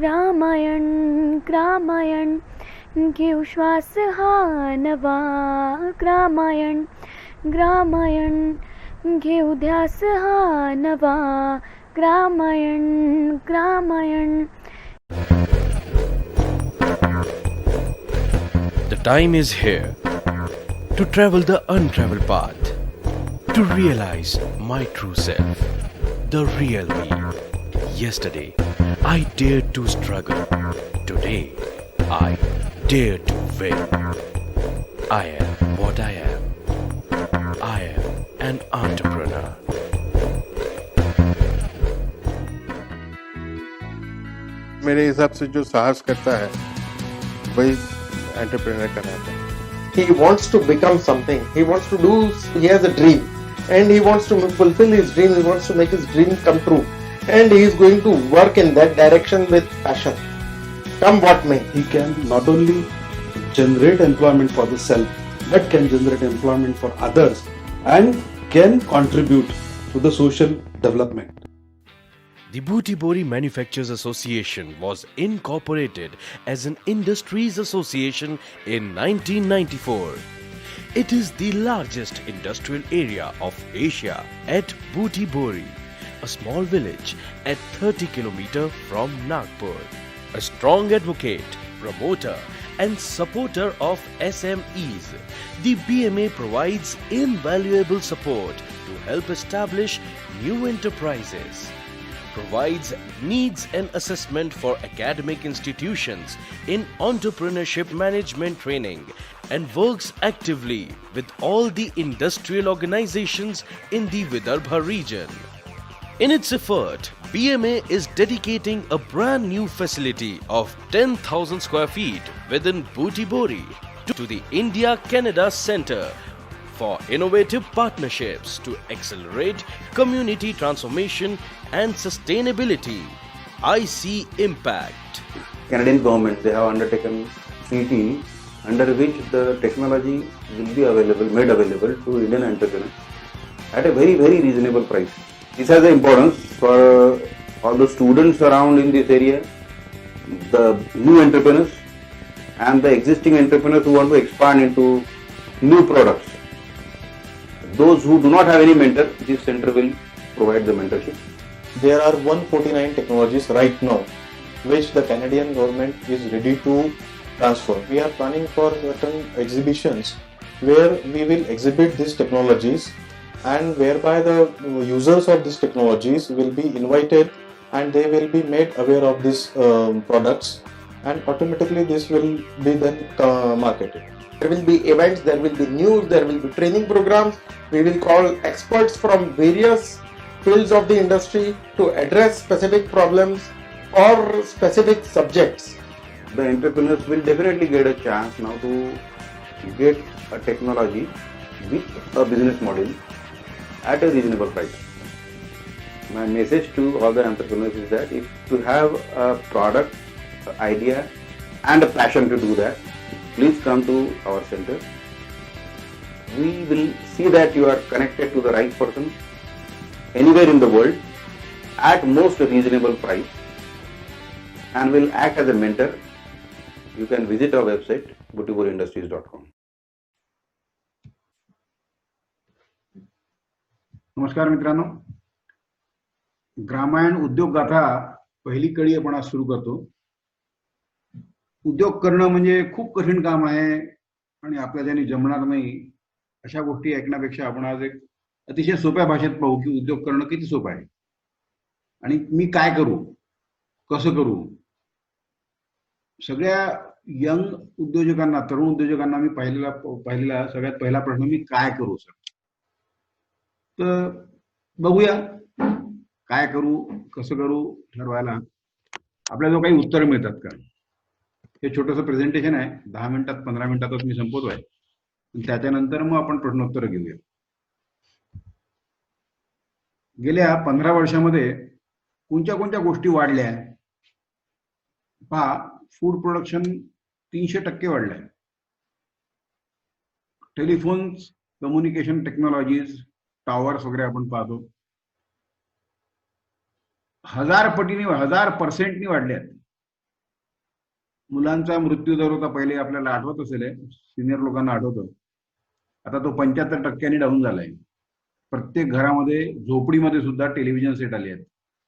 ग्रामायण ग्रामायण घेऊ श्वास हा नवा. ग्रामायण ग्रामायण घेऊ ध्यास हा नवा. Gramayan Gramayan. The time is here to travel the untraveled path, to realize my true self, the real me. Yesterday, I dared to struggle. Today, I dare to win. I am what I am. I am an entrepreneur. मेरे हिसाब से जो साहस करता है वही entrepreneur कहलाता है. He wants to become something. He wants to do. He has a dream, and he wants to fulfill his dream. He wants to make his dream come true, and he is going to work in that direction with passion. Come what may. He can not only generate employment for the self, but can generate employment for others and can contribute to the social development. The Butibori Manufacturers Association was incorporated as an industries association in 1994. It is the largest industrial area of Asia at Butibori, a small village at 30 km from Nagpur. A strong advocate, promoter and supporter of SMEs, the BMA provides invaluable support to help establish new enterprises, provides needs and assessment for academic institutions in entrepreneurship management training, and works actively with all the industrial organizations in the Vidarbha region. In its effort, BMA is dedicating a brand new facility of 10,000 square feet within Butibori to the India-Canada Center for innovative partnerships to accelerate community transformation and sustainability. I see impact. Canadian government, they have undertaken treaty under which the technology will be made available to Indian entrepreneurs at a very, very reasonable price. This has an importance for all the students around in this area, the new entrepreneurs and the existing entrepreneurs who want to expand into new products. Those who do not have any mentor, this center will provide the mentorship. There are 149 technologies right now, which the Canadian government is ready to transfer. We are planning for certain exhibitions where we will exhibit these technologies, and whereby the users of these technologies will be invited and they will be made aware of these products, and automatically this will be then marketed. There will be events, there will be news, there will be training programs. We will call experts from various fields of the industry to address specific problems or specific subjects. The entrepreneurs will definitely get a chance now to get a technology with a business model at a reasonable price. My message to all the entrepreneurs is that if you have a product, an idea and a passion to do that, please come to our center. We will see that you are connected to the right person anywhere in the world at most reasonable price, and will act as a mentor. You can visit our website butiborindustries.com. नमस्कार मित्रांनो, ग्रामायण उद्योग गाथा पहिली कडी आपण आज सुरू करतो. उद्योग करणं म्हणजे खूप कठीण काम आहे आणि आपल्या ज्याने जमणार नाही अशा गोष्टी ऐकण्यापेक्षा आपण आज एक अतिशय सोप्या भाषेत पाहू की उद्योग करणं किती सोपं आहे आणि मी काय करू, कसं करू. सगळ्या यंग उद्योजकांना, तरुण उद्योजकांना मी पाहिलेला सगळ्यात पहिला प्रश्न, मी काय करू सर. तर बघूया काय करू, कसं करू ठरवायला आपल्याला जो काही उत्तर मिळतात का. हे छोटंसं प्रेझेंटेशन आहे, 10 मिनिटात 15 मिनिटातच मी संपवतोय. त्याच्यानंतर मग आपण प्रश्नोत्तर घेऊया. गेल्या 15 वर्षामध्ये कोणत्या कोणत्या गोष्टी वाढल्या पहा. फूड प्रोडक्शन 300% वाढलंय. टेलिफोन्स, कम्युनिकेशन टेक्नॉलॉजीज, टॉवर्स वगैरे आपण पाहतो 1000% वाढल्यात. मुलांचा मृत्यू दर होता पहिले, आपल्याला आठवत असेल, सिनियर लोकांना आठवतं, आता तो 75% डाऊन झालाय. प्रत्येक घरामध्ये झोपडीमध्ये सुद्धा टेलिव्हिजन सेट आले आहेत.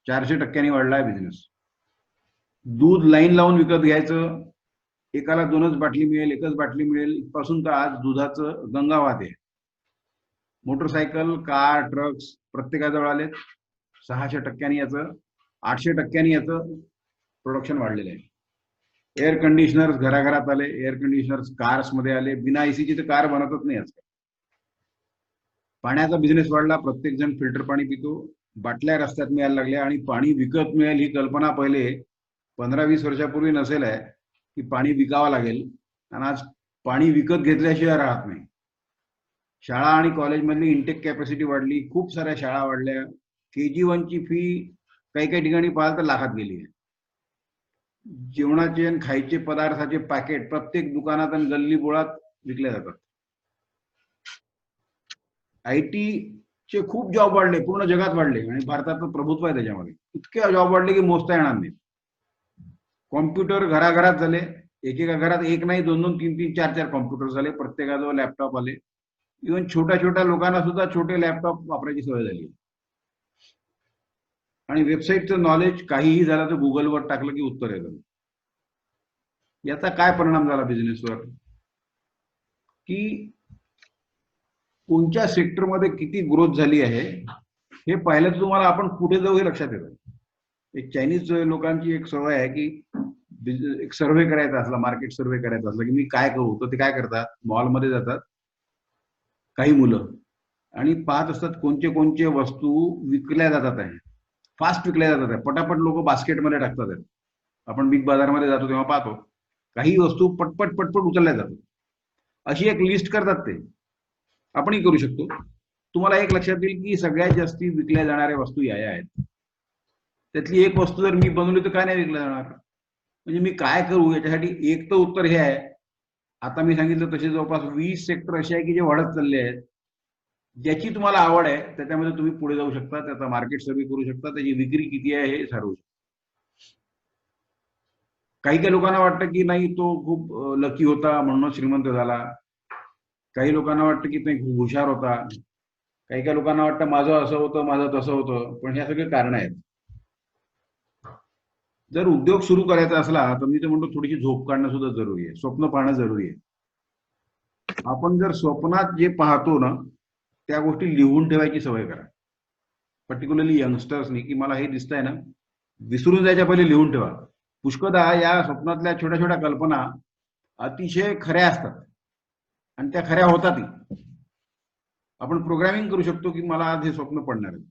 400% वाढलाय बिझनेस. दूध लाईन लावून विकत घ्यायचं, एकाला 2च बाटली मिळेल, 1च बाटली मिळेल, इथपासून तर आज दुधाचं गंगावात आहे. मोटरसायकल, कार, ट्रक्स प्रत्येकाजवळ आलेत. 600% याचं, 800% याचं प्रोडक्शन वाढलेलं आहे. एअर कंडिशनर्स घराघरात आले, एअर कंडिशनर्स कार्स मध्ये आले. बिना एसीची तर कार बनतच नाही आजकाल. पाण्याचा बिझनेस वाढला, प्रत्येक जण फिल्टर पाणी पितो, बाटल्या रस्त्यात मिळायला लागल्या आणि पाणी विकत मिळेल ही कल्पना पहिले 15-20 वर्षापूर्वी नसेल आहे की पाणी विकावं लागेल. आणि आज पाणी विकत घेतल्याशिवाय राहत नाही. शाळा आणि कॉलेजमधली इंटेक कॅपॅसिटी वाढली, खूप साऱ्या शाळा वाढल्या. KG1 ची फी काही काही ठिकाणी पाहाल तर लाखात गेली आहे. जेवणाचे आणि खायचे पदार्थाचे पॅकेट प्रत्येक दुकानात आणि गल्ली बोळात विकले जातात. IT चे खूप जॉब वाढले, पूर्ण जगात वाढले आणि भारतात प्रभुत्व आहे त्याच्यामध्ये. इतके जॉब वाढले की मोजता येणार नाही. कॉम्प्युटर घराघरात झाले, एकेका घरात एक नाही, 2-2, 3-3, 4-4 कॉम्प्युटर झाले, प्रत्येकाजवळ लॅपटॉप आले. इव्हन छोट्या छोट्या लोकांना सुद्धा छोटे लॅपटॉप वापरायची सवय झाली. आणि वेबसाईटचं नॉलेज काहीही झालं तर गुगलवर टाकलं की उत्तर येतं. याचा काय परिणाम झाला बिझनेसवर, की कोणत्या सेक्टरमध्ये किती ग्रोथ झाली आहे हे पाहिलं तर तुम्हाला आपण कुठे जाऊ हे लक्षात येतं. एक चायनीज लोकांची एक सवय आहे की एक सर्व्हे करायचा असला, मार्केट सर्व्हे करायचा असला की मी काय करू, तर ते काय करतात, मॉलमध्ये जातात काही मुलं आणि पाहत असतात कोणते कोणते वस्तू विकल्या जातात आहे, फास्ट विकल्या जातात आहे, पटापट लोक बास्केटमध्ये टाकतात आहेत. आपण बिग बाजारमध्ये जातो तेव्हा पाहतो काही वस्तू पटपट पटपट उचलल्या जातात. अशी एक लिस्ट करतात ते. आपणही करू शकतो. तुम्हाला एक लक्षात येईल की सगळ्यात जास्ती विकल्या जाणाऱ्या वस्तू या आहेत. त्यातली एक वस्तू जर मी बनवली तर काय नाही विकल्या जाणार. म्हणजे मी काय करू याच्यासाठी एक तर उत्तर हे आहे. आता मी सांगितलं तसे जवळपास 20 सेक्टर असे आहे की जे वाढत चालले आहेत. ज्याची तुम्हाला आवड आहे त्याच्यामध्ये तुम्ही पुढे जाऊ शकता, त्याचा मार्केट सर्व्हे करू शकता, त्याची विक्री किती आहे हे ठरवू शकता. काही काही लोकांना वाटतं की नाही तो खूप लकी होता म्हणून श्रीमंत झाला. काही लोकांना वाटतं की तो खूप हुशार होता. काही काही लोकांना वाटतं माझं असं होतं, माझं तसं होतं. पण ह्या सगळे कारण आहेत. जर उद्योग सुरू करायचा असला तर मी तर म्हणतो थोडीशी झोप काढणं सुद्धा जरुरी आहे, स्वप्न पाहणं जरुरी आहे. आपण जर स्वप्नात जे पाहतो ना त्या गोष्टी लिहून ठेवायची सवय करा. पर्टिक्युलरली यंगस्टर्सनी की मला हे दिसतंय ना, विसरून जायच्या पहिले लिहून ठेवा. पुष्कळदा या स्वप्नातल्या छोट्या छोट्या कल्पना अतिशय खऱ्या असतात आणि त्या खऱ्या होतातही. आपण प्रोग्रामिंग करू शकतो की मला आज हे स्वप्न पडणार आहे.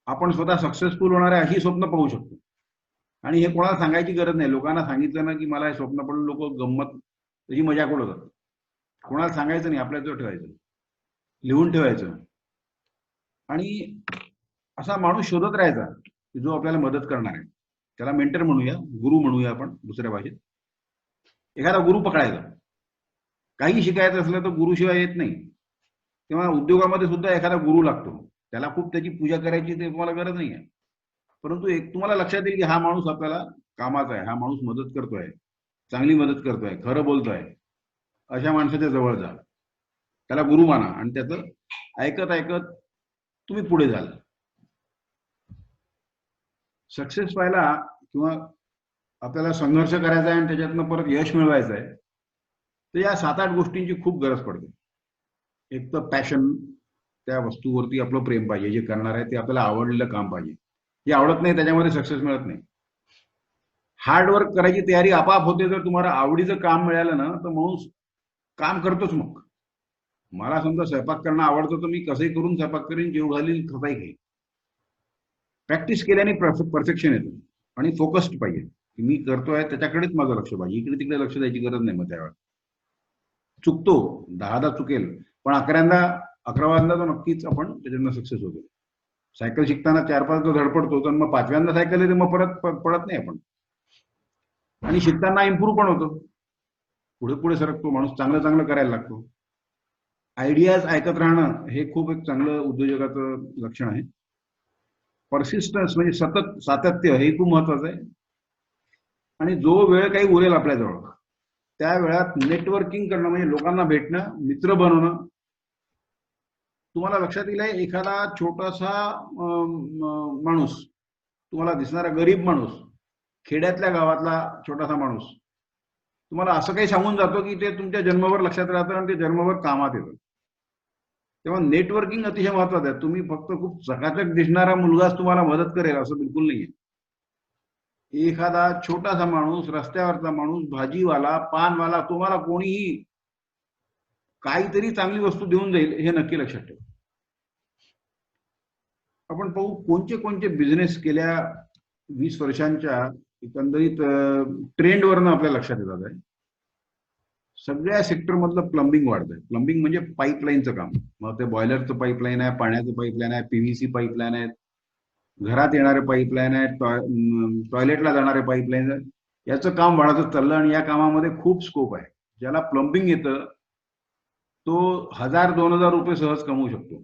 आपण स्वतः सक्सेसफुल होणार आहे अशी स्वप्न पाहू शकतो आणि हे कोणाला सांगायची गरज नाही. लोकांना सांगितलं ना की मला हे स्वप्न पडलं, लोक गंमत त्याची मजाक उडवतात. कोणाला सांगायचं नाही, आपल्याजवळ ठेवायचं, लिहून ठेवायचं आणि असा माणूस शोधत राहायचा की जो आपल्याला मदत करणार आहे. त्याला मेंटर म्हणूया, गुरु म्हणूया आपण दुसऱ्या भाषेत. एखादा गुरु पकडायचा. काही शिकायचं असलं तर गुरुशिवाय येत नाही. तेव्हा उद्योगामध्ये सुद्धा एखादा गुरु लागतो. त्याला खूप त्याची पूजा करायची ते तुम्हाला गरज नाही आहे. परंतु एक तुम्हाला लक्षात येईल की हा माणूस आपल्याला कामाचा आहे, हा माणूस मदत करतोय, चांगली मदत करतोय, खरं बोलतोय, अशा माणसाच्या जवळ जा, त्याला गुरु माना आणि त्याचं ऐकत ऐकत तुम्ही पुढे जाल. सक्सेस पाहायला किंवा आपल्याला संघर्ष करायचा आहे आणि त्याच्यातनं परत यश मिळवायचं आहे तर या 7-8 गोष्टींची खूप गरज पडते. एक तर पॅशन, त्या वस्तूवरती आपलं प्रेम पाहिजे, जे करणार आहे ते आपल्याला आवडलेलं काम पाहिजे. जे आवडत नाही त्याच्यामध्ये सक्सेस मिळत नाही. हार्डवर्क करायची तयारी आपोआप होते. जर तुम्हाला आवडीचं काम मिळालं ना तर माणूस काम करतोच. मग मला समजा स्वयंपाक करणं आवडतं तर मी कसंही करून स्वयंपाक करीन, जेव घालीन, खाताही घेईन. प्रॅक्टिस केल्याने परफेक्शन येतं आणि फोकस्ड पाहिजे. मी करतोय त्याच्याकडेच माझं लक्ष पाहिजे, इकडे तिकडे लक्ष द्यायची गरज नाही. मग त्यावेळेला चुकतो, 10दा चुकेल पण 11व्यांदा तो नक्कीच आपण त्याच्यानं सक्सेस होतो. सायकल शिकताना 4-5दा धडपडतो तर मग 5व्यांदा सायकल येते, मग परत पडत नाही आपण. आणि शिकताना इम्प्रूव्ह पण होतो, पुढे पुढे सरकतो माणूस, चांगलं चांगलं करायला लागतो. आयडियाज ऐकत राहणं हे खूप एक चांगलं उद्योजकाचं लक्षण आहे. परसिस्टन्स म्हणजे सतत सातत्य हे खूप महत्वाचं आहे. आणि जो वेळ काही उरेल आपल्याजवळ त्या वेळात नेटवर्किंग करणं म्हणजे लोकांना भेटणं, मित्र बनवणं. तुम्हाला लक्षात येईल एखादा छोटासा माणूस, तुम्हाला दिसणारा गरीब माणूस, खेड्यातल्या गावातला छोटासा माणूस तुम्हाला असं काही सांगून जातो की ते तुमच्या जन्मभर लक्षात राहतं आणि ते जन्मभर कामात येतं. तेव्हा नेटवर्किंग अतिशय महत्वाचं आहे. तुम्ही फक्त खूप चकाचक दिसणारा मुलगाच तुम्हाला मदत करेल असं बिलकुल नाहीये. एखादा छोटासा माणूस, रस्त्यावरचा माणूस, भाजीवाला, पानवाला, तुम्हाला कोणीही काहीतरी चांगली वस्तू देऊन जाईल हे नक्की लक्षात ठेवा. आपण पाहू कोणते कोणते बिझनेस गेल्या 20 वर्षांच्या एकंदरीत ट्रेंडवरनं आपल्या लक्षात येतात आहे. सगळ्या सेक्टर मधलं प्लंबिंग वाढतंय. प्लंबिंग म्हणजे पाईपलाईनचं काम. मग ते बॉयलरचं पाईपलाईन आहे, पाण्याचं पाईपलाईन आहे, पीव्हीसी पाईपलाईन आहेत, घरात येणारे पाईपलाईन आहेत, टॉयलेटला जाणारे पाईपलाईन आहेत. याचं काम वाढतच चाललं आणि या कामामध्ये खूप स्कोप आहे. ज्याला प्लंबिंग येतं तो 1000-2000 रुपये सहज कमवू शकतो.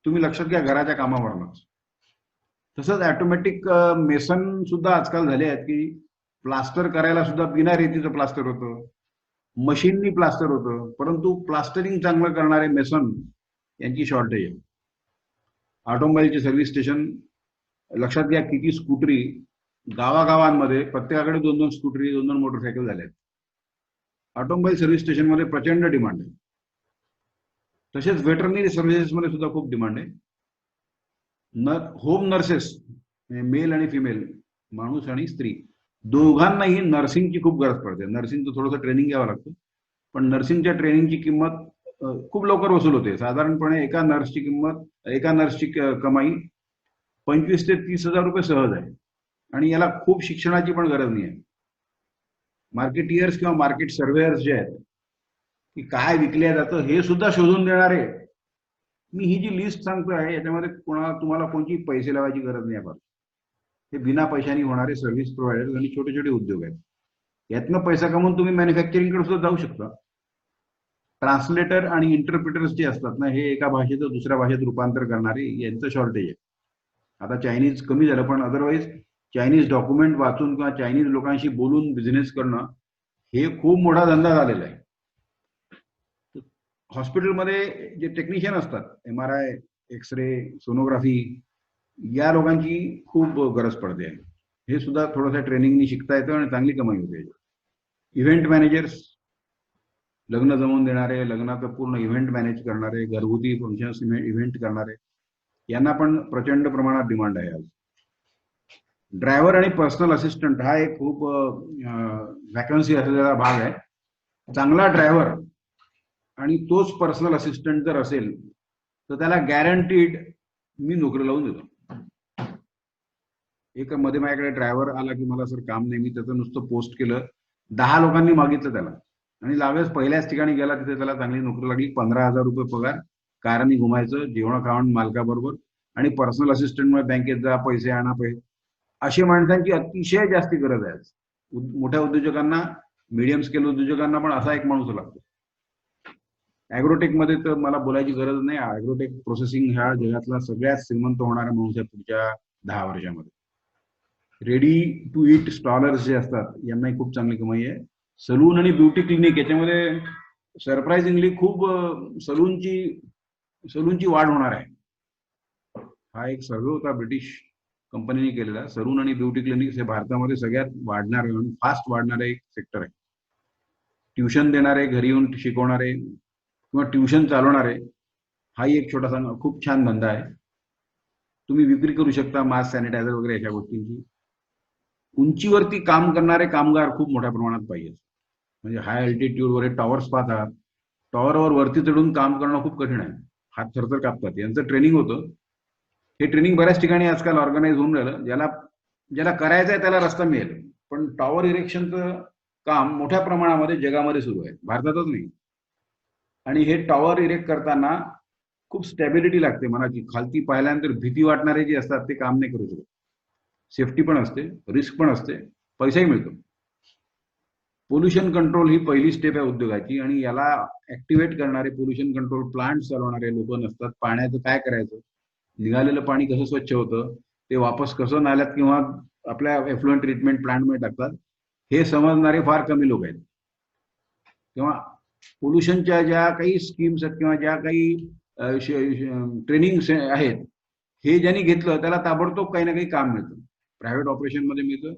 तुम्ही लक्षात घ्या घराच्या कामावरनच. तसंच ऑटोमॅटिक मेसन सुद्धा आजकाल झाले आहेत की प्लास्टर करायला सुद्धा बिना रेतीचं प्लास्टर होतं, मशीननी प्लास्टर होतं, परंतु प्लास्टरिंग चांगलं करणारे मेसन यांची शॉर्टेज आहे. ऑटोमोबाईलचे सर्व्हिस स्टेशन लक्षात घ्या किती स्कूटरी गावागावांमध्ये प्रत्येकाकडे 2-2 स्कूटरी, 2-2 मोटरसायकल झाल्या आहेत. ऑटोमोबाईल सर्व्हिस स्टेशनमध्ये प्रचंड डिमांड आहे. तसेच वेटरनरी सर्व्हिसेसमध्ये सुद्धा खूप डिमांड आहे. होम नर्सेस मेल आणि फिमेल, माणूस आणि स्त्री दोघांनाही नर्सिंगची खूप गरज पडते. नर्सिंगचं थोडंसं ट्रेनिंग घ्यावं लागतं, पण नर्सिंगच्या ट्रेनिंगची किंमत खूप लवकर वसूल होते. साधारणपणे एका नर्सची कमाई 25,000 ते 30,000 रुपये सहज आहे आणि याला खूप शिक्षणाची पण गरज नाही आहे. मार्केटियर्स किंवा मार्केट सर्वेयर्स जे आहेत की काय विकल्या जातं हे सुद्धा शोधून देणारे, मी ही जी लिस्ट सांगतो आहे याच्यामध्ये तुम्हाला कोणती पैसे लावायची गरज नाही आहे. हे बिना पैशानी होणारे सर्व्हिस प्रोव्हायडर्स आणि छोटे छोटे उद्योग आहेत. यातनं पैसा कमवून तुम्ही मॅन्युफॅक्चरिंगकडे सुद्धा जाऊ शकता. ट्रान्सलेटर आणि इंटरप्रिटर्स जे असतात ना, हे एका भाषेचं दुसऱ्या भाषेत रूपांतर करणारे यांचं शॉर्टेज आहे. आता चायनीज कमी झालं, पण अदरवाईज चायनीज डॉक्युमेंट वाचून किंवा चायनीज लोकांशी बोलून बिझनेस करणं हे खूप मोठा धंदा झालेला आहे. हॉस्पिटलमध्ये जे टेक्निशियन असतात, MRI, एक्सरे, सोनोग्राफी, या लोकांची खूप गरज पडते. हे सुद्धा थोडंसं ट्रेनिंगनी शिकता येतं आणि चांगली कमाई होते. इव्हेंट मॅनेजर्स, लग्न जमवून देणारे, लग्नाचं पूर्ण इव्हेंट मॅनेज करणारे, घरगुती फंक्शन्स इव्हेंट करणारे, यांना पण प्रचंड प्रमाणात डिमांड आहे आज. ड्रायव्हर आणि पर्सनल असिस्टंट हा एक खूप वॅकन्सी असलेला भाग आहे. चांगला ड्रायव्हर आणि तोच पर्सनल असिस्टंट जर असेल तर त्याला गॅरंटीड मी नोकरी लावून देतो. एक मध्ये माझ्याकडे ड्रायव्हर आला की मला सर काम नाही, मी त्याचं नुसतं पोस्ट केलं, 10 लोकांनी मागितलं त्याला आणि लागेच पहिल्याच ठिकाणी गेला, तिथे त्याला चांगली नोकरी लागली. 15,000 रुपये पगार, कारनी घुमायचं, जेवण खावण मालकाबरोबर आणि पर्सनल असिस्टंटमुळे बँकेत जा, पैसे आणा, अशी माणसांची अतिशय जास्ती गरज आहे. मोठ्या उद्योजकांना, मीडियम स्केल उद्योजकांना पण असा एक माणूस लागतो. ॲग्रोटेक मध्ये तर मला बोलायची गरज नाही. ॲग्रोटेक प्रोसेसिंग ह्या जगातला सगळ्यात श्रीमंत होणारा माणूस आहे पुढच्या 10 वर्षामध्ये. रेडी टू इट स्टॉलर्स जे असतात यांनाही खूप चांगली कमाई आहे. सलून आणि ब्युटी क्लिनिक याच्यामध्ये सरप्राइझिंगली खूप सलूनची वाढ होणार आहे. हा एक सर्वे होता ब्रिटिश कंपनीने केलेला. सलून आणि ब्युटी क्लिनिक हे भारतामध्ये सगळ्यात वाढणारे आणि फास्ट वाढणारे एक सेक्टर आहे. ट्युशन देणारे, घरी येऊन शिकवणारे किंवा ट्युशन चालवणारे, हाही एक छोटासा खूप छान धंदा आहे. तुम्ही विक्री करू शकता मास्क, सॅनिटायझर वगैरे अशा गोष्टींची. उंचीवरती काम करणारे कामगार खूप मोठ्या प्रमाणात पाहिजे. म्हणजे हाय अल्टिट्यूडवर टॉवर्स पाहतात, टॉवरवर वरती चढून काम करणं खूप कठीण आहे. हात थरथर कापतात. यांचं ट्रेनिंग होतं. हे ट्रेनिंग बऱ्याच ठिकाणी आजकाल ऑर्गनाईज होऊन राहिलं. ज्याला करायचं आहे त्याला रस्ता मिळेल, पण टॉवर इरेक्शनचं काम मोठ्या प्रमाणामध्ये जगामध्ये सुरू आहे, भारतातच नाही. आणि हे टॉवर इरेक्ट करताना खूप स्टॅबिलिटी लागते मनाची. खालती पाहिल्यानंतर भीती वाटणारे जे असतात ते काम नाही करू शकत. सेफ्टी पण असते, रिस्क पण असते, पैसाही मिळतो. पोल्युशन कंट्रोल ही पहिली स्टेप आहे उद्योगाची आणि याला ऍक्टिव्हेट करणारे पोल्युशन कंट्रोल प्लांट चालवणारे लोक नसतात. पाण्याचं काय करायचं, निघालेलं पाणी कसं स्वच्छ होतं, ते वापस कसं नाल्यात किंवा आपल्या एफ्लुएंट ट्रीटमेंट प्लांटमध्ये टाकतात, हे समजणारे फार कमी लोक आहेत. किंवा पोल्युशनच्या ज्या काही स्कीम्स आहेत किंवा ज्या काही ट्रेनिंग आहेत, हे ज्यांनी घेतलं त्याला ताबडतोब काही ना काही काम मिळतं. प्रायव्हेट ऑपरेशनमध्ये मिळतं.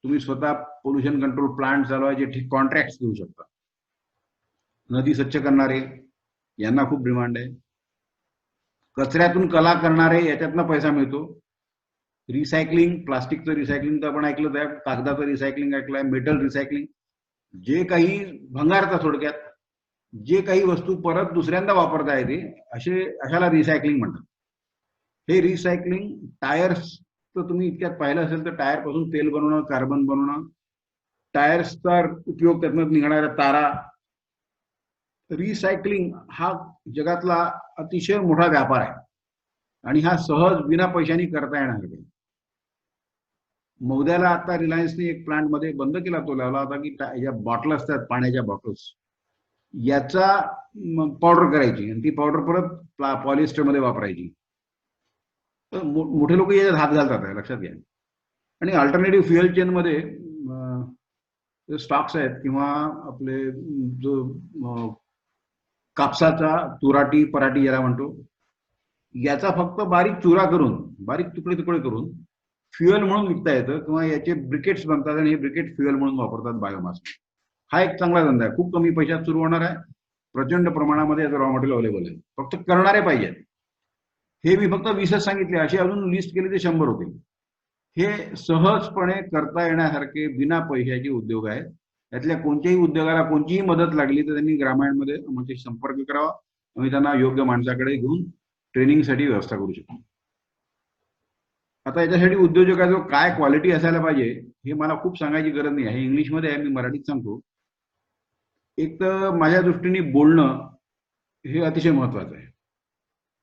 तुम्ही स्वतः पोल्युशन कंट्रोल प्लांट चालवायचे ठीक कॉन्ट्रॅक्ट घेऊ शकता. नदी स्वच्छ करणारे यांना खूप डिमांड आहे. कचऱ्यातून कला करणारे याच्यातनं पैसा मिळतो. रिसायकलिंग, प्लास्टिकचं रिसायकलिंग तर आपण ऐकलं आहे, कागदाचं रिसायकलिंग ऐकलंय, मेटल रिसायकलिंग, जे काही भंगारचा थोडक्यात जे काही वस्तू परत दुसऱ्यांदा वापरता येते अशाला रिसायकलिंग म्हणतात. हे रिसायकलिंग टायर्स तर तुम्ही इतक्यात पाहिलं असेल तर टायर पासून तेल बनवणं, कार्बन बनवणं, टायर्सचा उपयोग त्यातनं निघणाऱ्या तारा, रिसायकलिंग हा जगातला अतिशय मोठा व्यापार आहे आणि हा सहज बिना पैशानी करता येणार आहे. मौद्याला आता रिलायन्सने एक प्लांट मध्ये बंद केला, तो लावला होता की ज्या बॉटल असतात पाण्याच्या बॉटल्स याचा पावडर करायची आणि ती पावडर परत पॉलिस्टर मध्ये वापरायची. तर मोठे लोक याच्यात हात घालतात आहे, लक्षात घ्या. आणि अल्टरनेटिव्ह फ्युएल चेन मध्ये स्टॉक्स आहेत किंवा आपले जो कापसाचा तुराटी पराठी ज्याला म्हणतो, याचा फक्त बारीक चुरा करून बारीक तुकडे तुकडे करून फ्युएल म्हणून विकता येतं किंवा याचे ब्रिकेट्स बनतात आणि हे ब्रिकेट फ्युएल म्हणून वापरतात बायोमास. हा एक चांगला धंदा आहे, खूप कमी पैशात सुरू होणार आहे, प्रचंड प्रमाणामध्ये याचं रॉ मटेरियल अवेलेबल आहे, फक्त करणारे पाहिजेत. हे मी फक्त 20च सांगितले, अशी अजून लिस्ट केली ते 100 होतील. हे सहजपणे करता येण्यासारखे बिना पैशाचे उद्योग आहेत. यातल्या कोणत्याही उद्योगाला कोणतीही मदत लागली तर त्यांनी ग्रामीणमध्ये आमच्याशी संपर्क करावा, आम्ही त्यांना योग्य माणसाकडे घेऊन ट्रेनिंगसाठी व्यवस्था करू शकतो. आता याच्यासाठी उद्योजकाचं काय क्वालिटी असायला पाहिजे हे मला खूप सांगायची गरज नाही आहे, इंग्लिशमध्ये आहे, मी मराठीत सांगतो. एक तर माझ्या दृष्टीने बोलणं हे अतिशय महत्वाचं आहे.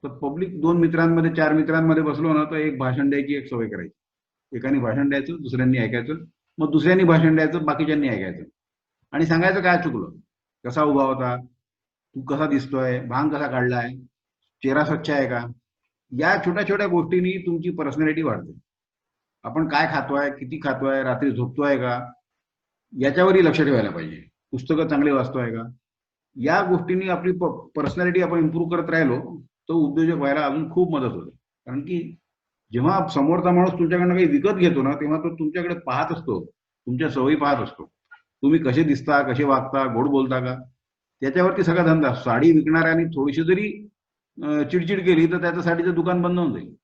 तर पब्लिक 2 मित्रांमध्ये 4 मित्रांमध्ये बसलो ना तर एक भाषण द्यायची एक सवय करायची. एकाने भाषण द्यायचं, दुसऱ्यांनी ऐकायचं, मग दुसऱ्यांनी भाषण द्यायचं, बाकीच्यांनी ऐकायचं आणि सांगायचं काय चुकलं, कसा उभा होता, तू कसा दिसतोय, भांग कसा काढलाय, चेहरा स्वच्छ आहे का. या छोट्या छोट्या गोष्टींनी तुमची पर्सनॅलिटी वाढते. आपण काय खातोय, किती खातोय, रात्री झोपतोय का, याच्यावरही लक्ष ठेवायला पाहिजे. पुस्तकं चांगली वाचतोय का, या गोष्टींनी आपली पर्सनॅलिटी आपण इम्प्रूव्ह करत राहिलो तर उद्योजक व्हायला अजून खूप मदत होते. कारण की जेव्हा समोरचा माणूस तुमच्याकडनं काही विकत घेतो ना तेव्हा तो तुमच्याकडे पाहत असतो, तुमच्या सवयी पाहत असतो, तुम्ही कसे दिसता, कसे वागता, गोड बोलता का, त्याच्यावरती सगळा धंदा. साडी विकणाऱ्याने थोडीशी जरी चिडचिड केली तर त्याचं साडीचं दुकान बंद होऊन जाईल.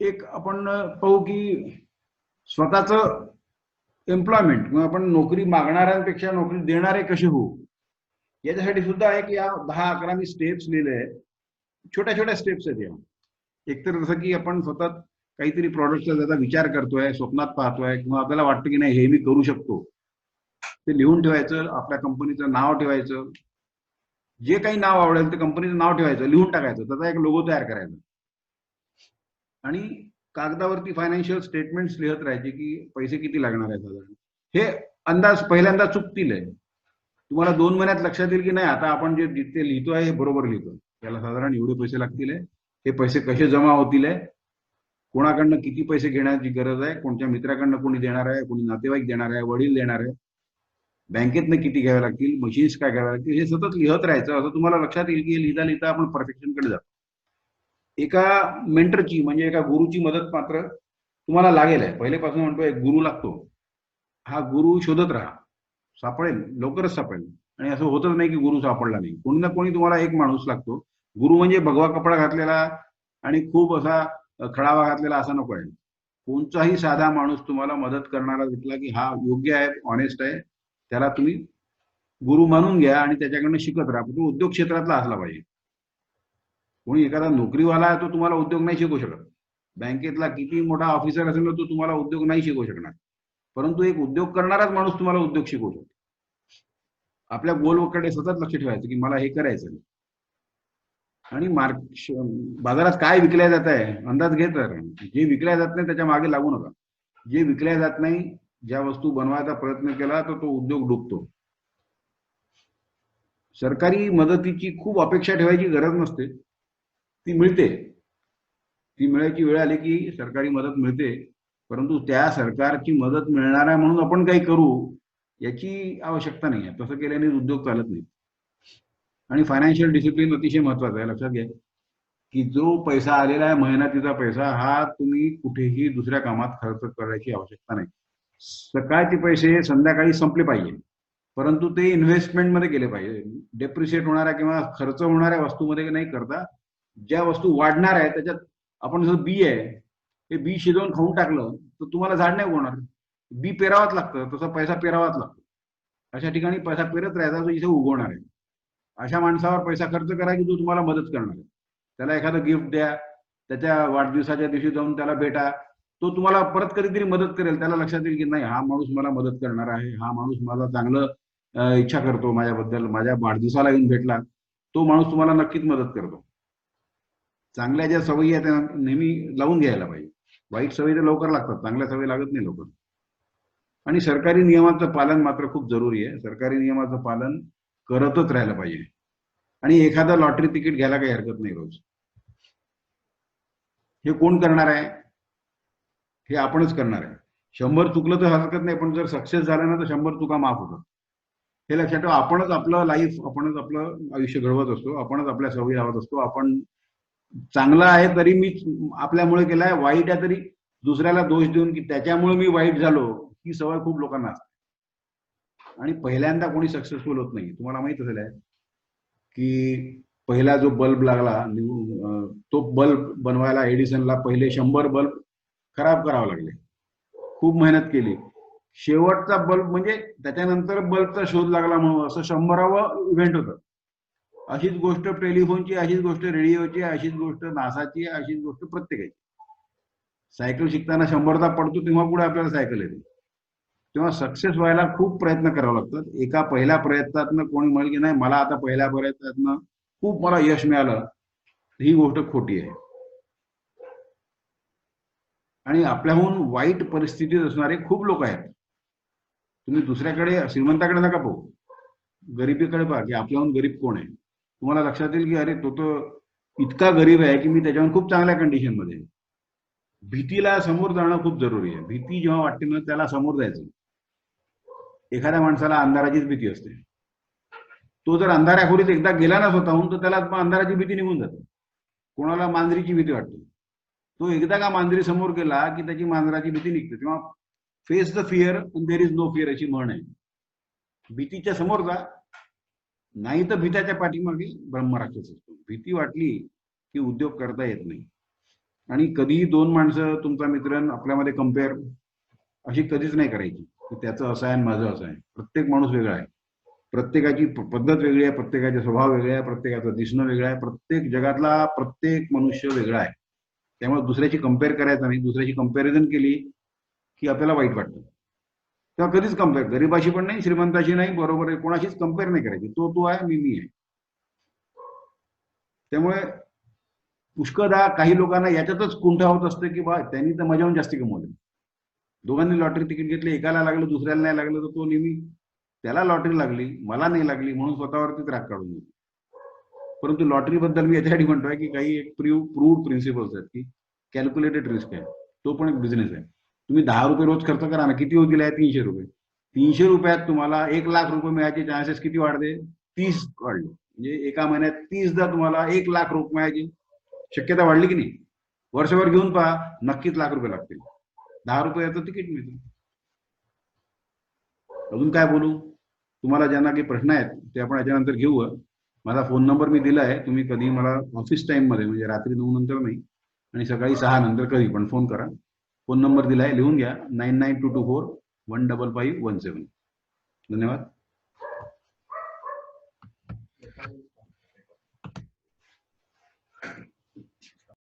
एक आपण पाहू की स्वतःचं एम्प्लॉयमेंट किंवा आपण नोकरी मागणाऱ्यांपेक्षा नोकरी देणारे कसे होऊ, याच्यासाठी सुद्धा एक या 10-11 मी स्टेप्स लिहिले आहेत. छोट्या छोट्या स्टेप्स आहेत या. एकतर जसं की आपण स्वतः काहीतरी प्रॉडक्टचा त्याचा विचार करतोय, स्वप्नात पाहतोय किंवा आपल्याला वाटतं की नाही हे मी करू शकतो, ते लिहून ठेवायचं, आपल्या कंपनीचं नाव ठेवायचं, जे काही नाव आवडेल ते कंपनीचं नाव ठेवायचं, लिहून टाकायचं, त्याचा एक लोगो तयार करायचा आणि कागदावरती फायनान्शियल स्टेटमेंट्स लिहत राहायचे की पैसे किती लागणार आहे साधारण. हे अंदाज पहिल्यांदा चुकतील आहे, तुम्हाला 2 महिन्यात लक्षात येईल की नाही आता आपण जे जिथे लिहितोय हे बरोबर लिहितोय, त्याला साधारण एवढे पैसे लागतील आहे, हे पैसे कसे जमा होतील आहे, कोणाकडनं किती पैसे घेण्याची गरज आहे, कोणत्या मित्राकडनं कोणी देणार आहे, कोणी नातेवाईक देणार आहे, वडील देणार आहे, बँकेतनं किती घ्यावे लागतील, मशीन्स काय घ्यावे लागतील, हे सतत लिहत राहायचं. असं तुम्हाला लक्षात येईल की लिहिता लिहिता आपण परफेक्शनकडे जातो. एका मेंटरची म्हणजे एका गुरुची मदत मात्र तुम्हाला लागेल आहे. पहिलेपासून म्हणतो एक गुरु लागतो, हा गुरु शोधत राहा, सापडेल, लवकरच सापडेल. आणि असं होतच नाही की गुरु सापडला नाही, कोणी ना कोणी तुम्हाला एक माणूस लागतो. गुरु म्हणजे भगवा कपडा घातलेला आणि खूप असा खडावा घातलेला असा नको आहे. कोणताही साधा माणूस तुम्हाला मदत करणारा भेटला की हा योग्य आहे, ऑनेस्ट आहे, त्याला तुम्ही गुरु मानून घ्या आणि त्याच्याकडनं शिकत राहा. तो उद्योग क्षेत्रातला असला पाहिजे. कोणी एखादा नोकरीवाला आहे तो तुम्हाला उद्योग नाही शिकवू शकत, बँकेतला किती मोठा ऑफिसर असेल तो तुम्हाला उद्योग नाही शिकवू शकणार, परंतु एक उद्योग करणाराच माणूस तुम्हाला उद्योग शिकवू शकतो. आपल्या गोलकडे सतत लक्ष ठेवायचं की मला हे करायचं. आणि बाजारात काय विकल्या जात आहे अंदाज घेत राहा. जे विकल्या जात नाही त्याच्या मागे लागू नका. जे विकल्या जात नाही, ज्या वस्तू बनवायचा प्रयत्न केला तर तो उद्योग डुबतो. सरकारी मदतीची खूप अपेक्षा ठेवायची गरज नसते, ती मिळते. ती मिळायची वेळ आली की सरकारी मदत मिळते, परंतु त्या सरकारची मदत मिळणार आहे म्हणून आपण काही करू याची आवश्यकता नाही आहे. तसं केल्याने उद्योग चालत नाही. आणि फायनान्शियल डिसिप्लिन अतिशय महत्वाचं आहे. लक्षात घ्या की जो पैसा आलेला आहे, मेहनतीचा पैसा, हा तुम्ही कुठेही दुसऱ्या कामात खर्च करायची आवश्यकता नाही. सकाळचे पैसे संध्याकाळी संपले पाहिजे, परंतु ते इन्व्हेस्टमेंटमध्ये गेले पाहिजे. डेप्रिशिएट होणाऱ्या किंवा खर्च होणाऱ्या वस्तूमध्ये नाही करता, ज्या वस्तू वाढणार आहे त्याच्यात, आपण जसं बी आहे, हे बी शिजवून खाऊन टाकलं तर तुम्हाला झाड नाही उगवणार. बी पेरावंच लागतं, तसा पैसा पेरावाच लागतो. अशा ठिकाणी पैसा पेरत राहायचा जो इथे उगवणार आहे. अशा माणसावर पैसा खर्च करा की जो तुम्हाला मदत करणार आहे. त्याला एखादं गिफ्ट द्या, त्याच्या वाढदिवसाच्या दिवशी जाऊन त्याला भेटा, तो तुम्हाला परत कधीतरी मदत करेल. त्याला लक्षात येईल की नाही, हा माणूस मला मदत करणार आहे, हा माणूस मला चांगलं इच्छा करतो माझ्याबद्दल, माझ्या वाढदिवसाला येऊन भेटला, तो माणूस तुम्हाला नक्कीच मदत करतो. चांगल्या ज्या सवयी आहेत त्या नेहमी लावून घ्यायला पाहिजे. वाईट सवयी तर लवकर लागतात, चांगल्या सवयी लागत नाही लवकर. आणि सरकारी नियमाचं पालन मात्र खूप जरुरी आहे. सरकारी नियमाचं पालन करतच राहायला पाहिजे. आणि एखादं लॉटरी तिकीट घ्यायला काही हरकत नाही रोज. हे कोण करणार आहे? हे आपणच करणार आहे. 100 चुकलं तर हरकत नाही, पण जर सक्सेस झालं ना तर 100 चुका माफ होतात. हे लक्षात ठेवा. आपणच आपलं लाईफ, आपणच आपलं आयुष्य घडवत असतो, आपणच आपल्या सवयी लावत असतो. आपण चांगला आहे तरी मी आपल्यामुळे केलाय, वाईट आहे तरी दुसऱ्याला दोष देऊन की त्याच्यामुळे मी वाईट झालो, ही सवय खूप लोकांना असते. आणि पहिल्यांदा कोणी सक्सेसफुल होत नाही. तुम्हाला माहित असेल आहे की पहिला जो बल्ब लागला, तो बल्ब बनवायला एडिसनला पहिले 100 बल्ब खराब करावे लागले. खूप मेहनत केली. शेवटचा बल्ब म्हणजे त्याच्यानंतर बल्बचा शोध लागला म्हणून असं 100वावं इव्हेंट होतं. अशीच गोष्ट टेलिफोनची, अशीच गोष्ट रेडिओची, अशीच गोष्ट नासाची, अशीच गोष्ट प्रत्येकाची. सायकल शिकताना 100दा पडतो तेव्हा पुढे आपल्याला सायकल येते. तेव्हा सक्सेस व्हायला खूप प्रयत्न करावे लागतात. एका पहिल्या प्रयत्नातनं कोणी म्हणेल की नाही मला आता पहिल्या प्रयत्नातनं खूप मला यश मिळालं, ही गोष्ट खोटी आहे. आणि आपल्याहून वाईट परिस्थितीत असणारे खूप लोक आहेत. तुम्ही दुसऱ्याकडे, श्रीमंताकडे नका पाहू, गरिबीकडे पहा की आपल्याहून गरीब कोण आहे. तुम्हाला लक्षात येईल की अरे तो तर इतका गरीब आहे की मी त्याच्याहून खूप चांगल्या कंडिशन मध्ये. भीतीला समोर जाणं खूप जरुरी आहे. भीती जेव्हा वाटते ना त्याला समोर जायचं. एखाद्या माणसाला अंधाराचीच भीती असते. तो जर अंधाऱ्या खोलीत एकदा गेला ना स्वतःहून तर त्याला अंधाराची भीती निघून जाते. कोणाला मांजरीची भीती वाटते, तो एकदा का मांजरी समोर गेला की त्याची मांजराची भीती निघते. तेव्हा face the fear and there is no fear अशी म्हण आहे. भीतीच्या समोर जा, नाही तर भीताच्या पाठीमागे ब्रह्मराक्षस असतो. भीती वाटली की उद्योग करता येत नाही. आणि कधीही दोन माणसं, तुमचा मित्र आपल्यामध्ये कम्पेअर अशी कधीच नाही करायची की त्याचं असं आहे आणि माझं असं आहे. प्रत्येक माणूस वेगळा आहे, प्रत्येकाची पद्धत वेगळी आहे, प्रत्येकाचे स्वभाव वेगळे आहे, प्रत्येकाचं दिसणं वेगळं आहे, प्रत्येक जगातला प्रत्येक मनुष्य वेगळा आहे. त्यामुळे दुसऱ्याची कम्पेअर करायचं नाही. दुसऱ्याची कंपॅरिझन केली की आपल्याला वाईट वाटतं. तेव्हा कधीच कम्पेअर, गरीबाशी पण नाही, श्रीमंताशी नाही, बरोबर आहे, कोणाशीच कम्पेअर नाही करायची. तो आहे, मी आहे. त्यामुळे पुष्कळदा काही लोकांना याच्यातच कुंठावत असतं की बा त्यांनी तर मजावून जास्ती कमवले. दोघांनी लॉटरी तिकीट घेतले, एकाला लागलं दुसऱ्याला नाही लागलं तर तो नेहमी त्याला लॉटरी लागली मला नाही लागली म्हणून स्वतःवरतीच राग काढून घेतो. परंतु लॉटरी बद्दल मी याच्यासाठी म्हणतोय की काही एक प्रूव्ड प्रिन्सिपल्स आहेत की कॅल्क्युलेटेड रिस्क आहे. तो पण एक बिझनेस आहे. तुम्ही 10 रुपये रोज खर्च करा ना, किती होतील? 300 रुपये. 300 रुपयात तुम्हाला 1 लाख रुपये मिळायचे चान्सेस किती वाढते? 30 वाढले. म्हणजे एका महिन्यात 30दा तुम्हाला 1 लाख रुपये मिळायची शक्यता वाढली की नाही? वर्षभर घेऊन पहा, नक्कीच लाख रुपये लागतील. 10 रुपयाचं तिकीट मिळतं. अजून काय बोलू? तुम्हाला ज्यांना काही प्रश्न आहेत ते आपण याच्यानंतर घेऊ. माझा फोन नंबर मी दिला आहे. तुम्ही कधी मला ऑफिस टाइम मध्ये, म्हणजे रात्री 9 नंतर नाही आणि सकाळी 6 नंतर कधी पण फोन करा. फोन नंबर दिला आहे, लिहून घ्या. 9922415517. धन्यवाद.